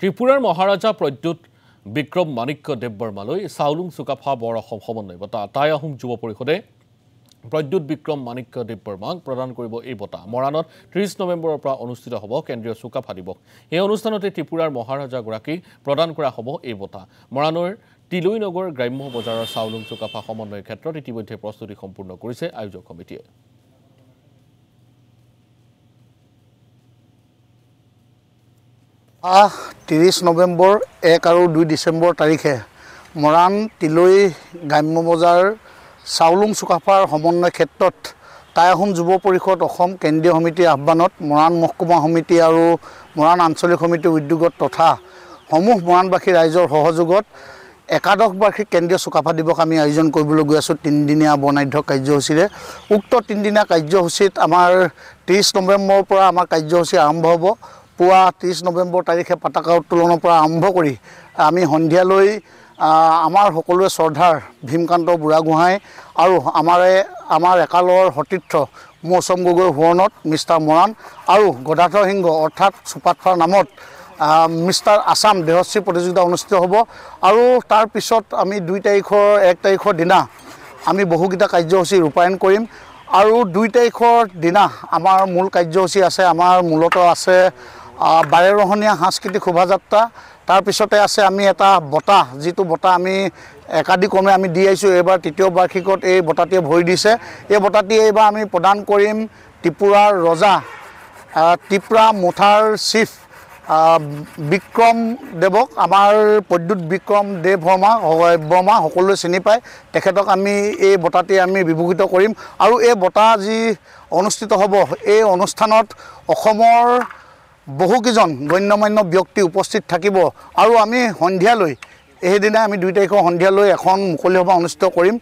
ত্ৰিপুৰাৰ মহাৰাজা প্ৰদ্যুৎ বিক্ৰম মাণিক্য দেৱবৰ্মালৈ চাউলুং চুকাফা বৰ অসম সমন্বয় বঁটা টাই আহোম যুৱ পৰিষদে প্ৰদ্যুৎ বিক্ৰম মাণিক্য দেৱবৰ্মাক প্ৰদান কৰিব এই বঁটা মৰাণত 30 নৱেম্বৰৰ পৰা অনুষ্ঠিত হ'ব কেন্দ্ৰীয় চুকাফা দিৱস এই অনুষ্ঠানতে ত্ৰিপুৰাৰ মহাৰাজাগৰাকীক প্ৰদান কৰা হ'ব এই বঁটা মৰাণৰ তিলৈনগৰ গ্ৰাম্য বজাৰৰ চাউলুং চুকাফা সমন্বয় ক্ষেত্ৰত ইতিমধ্যে প্ৰস্তুতি সম্পূৰ্ণ কৰিছে আয়োজক কমিটিয়ে 30 নৱেম্বৰ 1 আৰু 2 ডিচেম্বৰ তাৰিখে মৰাণ তিলৈ গ্ৰাম্য বজাৰ চাউলুং চুকাফাৰ সমন্বয় ক্ষেত্ৰত টাই আহোম যুৱ পৰিষদ অসম কেন্দ্ৰীয় সমিতিৰ আহ্বানত মৰাণ মহকুমা সমিতি আৰু মৰাণ আঞ্চলিক সমিতিৰ উদ্যোগত তথা সমূহ মৰাণবাসী ৰাইজৰ সহযোগত একাদশ বাৰ্ষিক কেন্দ্ৰীয় চুকাফা দিৱস আমি আয়োজন কৰিবলৈ গৈ আছোঁ 3 দিনীয়া বৰ্ণাঢ্য কাৰ্যসূচীৰে উক্ত 3 দিনীয়া কাৰ্যসূচীত আমাৰ 30 নৱেম্বৰৰ পৰা আমাৰ কাৰ্যসূচী আৰম্ভ হ'ব পুৱা 30 নৱেম্বৰ তাৰিখে পতাকা উত্তোলনৰ পৰা আৰম্ভ কৰি আমি সন্ধিয়ালৈ আমাৰ সকলোৱে শ্ৰদ্ধাৰ ভীমকান্ত বুঢ়াগোহাঁই আৰু আমাৰ একালৰ সতীৰ্থ মৌচম গগৈ সোৱৰণত মিষ্টাৰ মৰাণ আৰু গদাধৰ সিংহ অৰ্থাৎ চুপাতফাৰ নামত মিষ্টাৰ আছাম দেহশ্ৰী প্ৰতিযোগিতা অনুষ্ঠিত হ'ব আৰু তাৰ পিছত আমি 1 তাৰিখৰ দিনা আমি বহুকেইটা কাৰ্যসূচী ৰূপায়ণ কৰিম আৰু 2 তাৰিখৰ দিনা আমাৰ মূল কাৰ্যসূচী আছে আমাৰ মূলত আছে 12 ৰহণীয়া সাংস্কৃতিক শোভাযাত্ৰা তাৰ পিছতে আছে আমি এটা বঁটা যিটো বঁটা আমি একাধিক্ৰমে আমি দি আহিছোঁ এইবাৰ তৃতীয় বাৰ্ষিকত এই বঁটাটিয়ে ভৰি দিছে এই বঁটাটি এইবাৰ আমি প্ৰদান কৰিম ত্ৰিপুৰাৰ ৰজা ত্ৰিপুৰা মুঠাৰ চিফ বিক্ৰম দেৱক আমাৰ প্ৰদ্যুৎ বিক্ৰম দেৱবৰ্মা সকলোৱে চিনি পায় তেখেতক আমি এই বঁটাটি আমি বিভূষিত কৰিম আৰু এই বঁটা যি অনুষ্ঠিত হ'ব এই অনুষ্ঠানত অসমৰ বহুকেইজন গণ্যমান্য ব্যক্তি উপস্থিত থাকিব আৰু আমি সন্ধিয়ালৈ এইদিনা আমি 2 তাৰিখৰ সন্ধিয়ালৈ এখন মুকলি সভা অনুষ্ঠিত কৰিম।